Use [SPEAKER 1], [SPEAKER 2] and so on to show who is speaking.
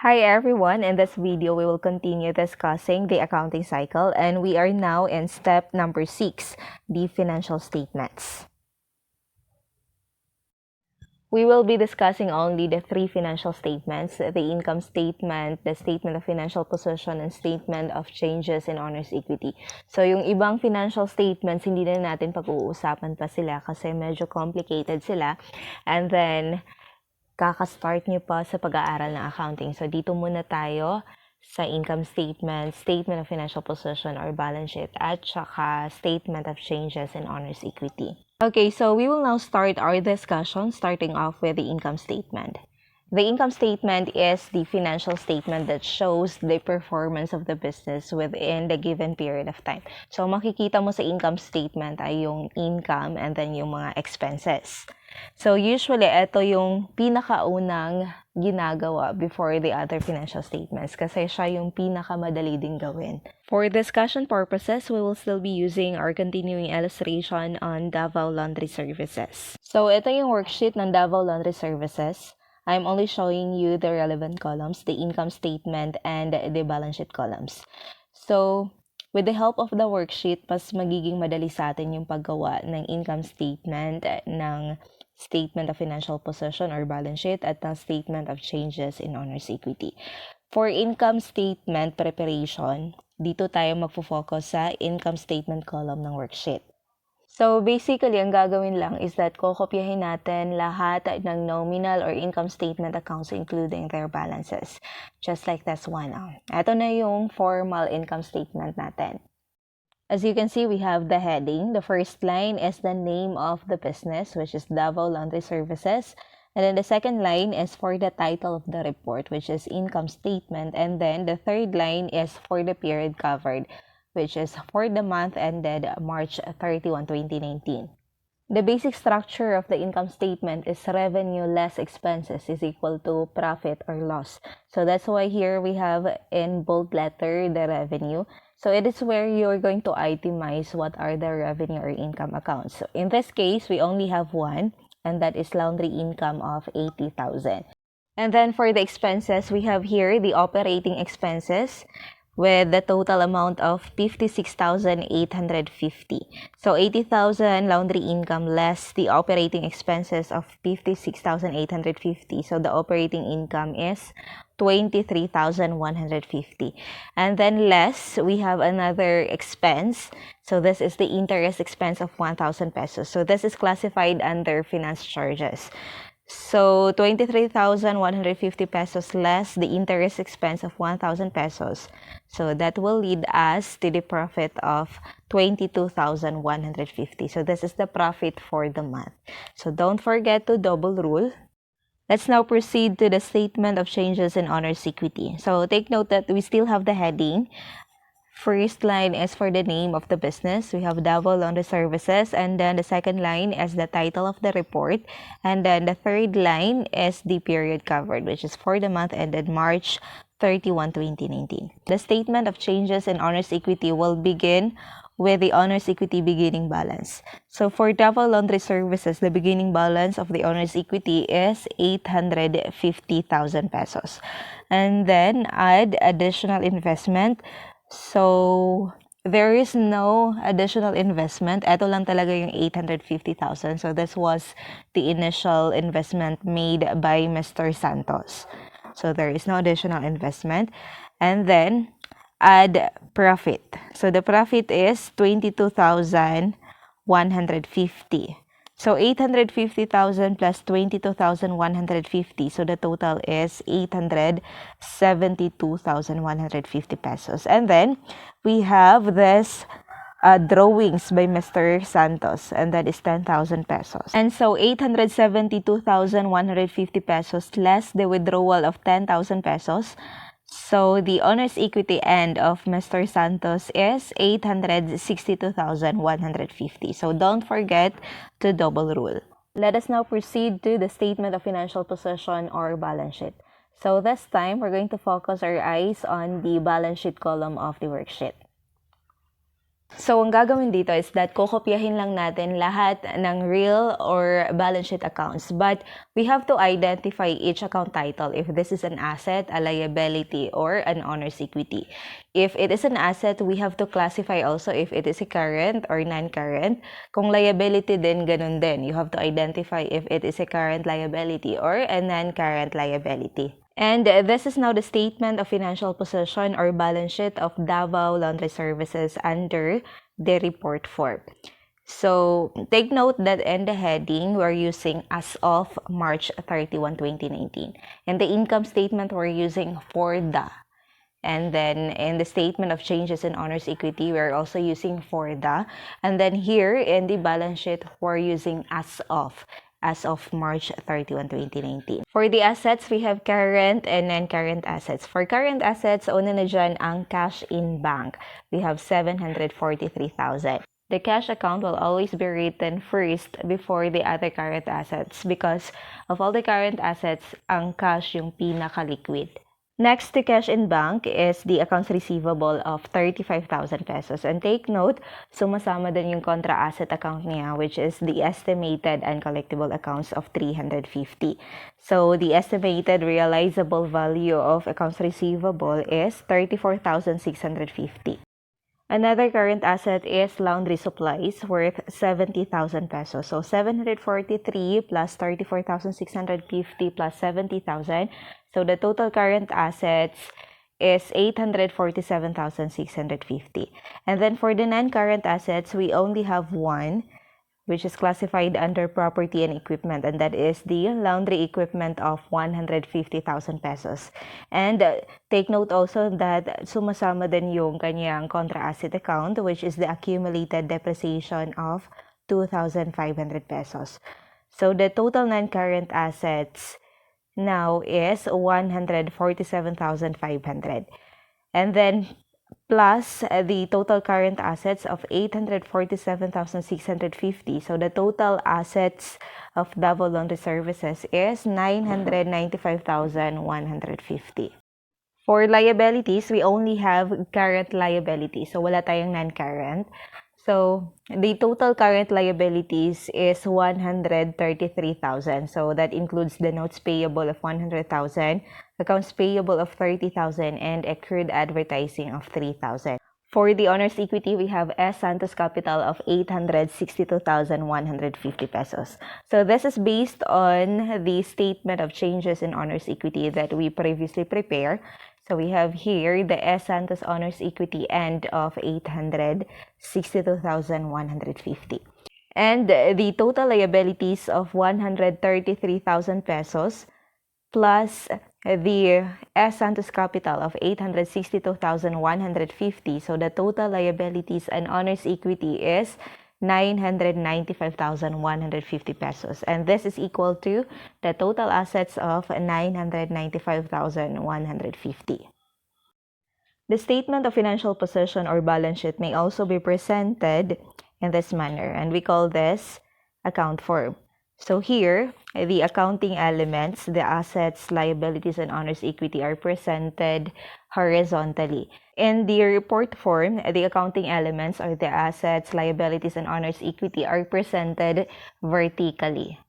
[SPEAKER 1] Hi everyone, in this video we will continue discussing the accounting cycle and we are now in step number 6, the financial statements. We will be discussing only the 3 financial statements, the income statement, the statement of financial position, and statement of changes in owner's equity. So yung ibang financial statements, hindi na natin pag-uusapan pa sila kasi medyo complicated sila. And then, kaka-start nyo pa sa pag-aaral ng accounting. So, dito muna tayo sa income statement, statement of financial position or balance sheet, at saka statement of changes in owner's equity. Okay, so we will now start our discussion starting off with the income statement. The income statement is the financial statement that shows the performance of the business within the given period of time. So, makikita mo sa income statement ay yung income and then yung mga expenses. So, usually, ito yung pinakaunang ginagawa before the other financial statements kasi siya yung pinakamadali din gawin. For discussion purposes, we will still be using our continuing illustration on Davao Laundry Services. So, ito yung worksheet ng Davao Laundry Services. I'm only showing you the relevant columns, the income statement, and the balance sheet columns. So, with the help of the worksheet, mas magiging madali sa atin yung paggawa ng income statement, ng statement of financial position or balance sheet, at ng statement of changes in owner's equity. For income statement preparation, dito tayo magfo-focus sa income statement column ng worksheet. So, basically, ang gagawin lang is that kokopyahin natin lahat ng nominal or income statement accounts including their balances. Just like this one. Ito na yung formal income statement natin. As you can see, we have the heading. The first line is the name of the business, which is Davao Laundry Services. And then the second line is for the title of the report, which is income statement. And then the third line is for the period covered, which is for the month ended March 31, 2019. The basic structure of the income statement is revenue less expenses is equal to profit or loss. So that's why here we have in bold letter the revenue. So it is where you're going to itemize what are the revenue or income accounts. So in this case, we only have one, and that is laundry income of 80,000. And then for the expenses, we have here the operating expenses with the total amount of 56,850. So 80,000 laundry income less the operating expenses of 56,850. So the operating income is 23,150. And then less, we have another expense. So this is the interest expense of 1,000 pesos. So this is classified under finance charges. So 23,150 pesos less the interest expense of 1,000 pesos. So that will lead us to the profit of 22,150. So this is the profit for the month. So don't forget to double rule. Let's now proceed to the statement of changes in owner's equity. So take note that we still have the heading. First line is for the name of the business. We have Davao Laundry Services, and then the second line is the title of the report, and then the third line is the period covered, which is for the month ended March 31, 2019. The statement of changes in owner's equity will begin with the owner's equity beginning balance. So for Davao Laundry Services, the beginning balance of the owner's equity is 850,000 pesos. And then add additional investment. So, there is no additional investment. Ito lang talaga yung 850,000. So, this was the initial investment made by Mr. Santos. So, there is no additional investment. And then, add profit. So, the profit is 22,150. So, 850,000 plus 22,150. So, the total is 872,150 pesos. And then, we have this drawings by Mr. Santos, and that is 10,000 pesos. And so, 872,150 pesos less the withdrawal of 10,000 pesos. So, the owner's equity end of Mr. Santos is 862,150. So, don't forget to double rule. Let us now proceed to the statement of financial position or balance sheet. So, this time, we're going to focus our eyes on the balance sheet column of the worksheet. So, ang gagawin dito is that kokopyahin lang natin lahat ng real or balance sheet accounts. But we have to identify each account title if this is an asset, a liability, or an owner's equity. If it is an asset, we have to classify also if it is a current or non-current. Kung liability din, ganun din. You have to identify if it is a current liability or a non-current liability. And this is now the statement of financial position or balance sheet of Davao Laundry Services under the report form. So, take note that in the heading, we're using as of March 31, 2019. And the income statement, we're using for the. And then in the statement of changes in owner's equity, we're also using for the. And then here in the balance sheet, we're using as of March 31, 2019. For the assets, we have current and non-current assets. For current assets, una na dyan ang cash in bank. We have 743,000. The cash account will always be written first before the other current assets because of all the current assets, ang cash yung pinaka-liquid. Next to cash in bank is the accounts receivable of 35,000 pesos. And take note, sumasama din yung contra asset account niya, which is the estimated uncollectible accounts of 350. So the estimated realizable value of accounts receivable is 34,650. Another current asset is laundry supplies worth 70,000 pesos. So 743 plus 34,650 plus 70,000. So the total current assets is 847,650. And then for the non-current assets, we only have one, which is classified under property and equipment, and that is the laundry equipment of 150,000 pesos. And take note also that sumasama din yung kanyang contra asset account, which is the accumulated depreciation of 2,500 pesos. So the total non-current assets now is 147,500. And then plus the total current assets of 847,650. So the total assets of Davao Laundry Services is 995,150. For liabilities, we only have current liabilities. So wala tayong non-current. So the total current liabilities is 133,000. So that includes the notes payable of 100,000, accounts payable of 30,000, and accrued advertising of 3,000. For the owner's equity, we have S. Santos Capital of 862,150 pesos. So this is based on the statement of changes in owner's equity that we previously prepared. So we have here the S. Santos owner's equity end of 862,150. And the total liabilities of 133,000 pesos plus the S. Santos Capital of 862,150. So the total liabilities and owner's equity is 995,150 pesos. And this is equal to the total assets of 995,150. The statement of financial position or balance sheet may also be presented in this manner, and we call this account form. So here, the accounting elements, the assets, liabilities, and owner's equity are presented horizontally. In the report form, the accounting elements or the assets, liabilities, and owner's equity are presented vertically.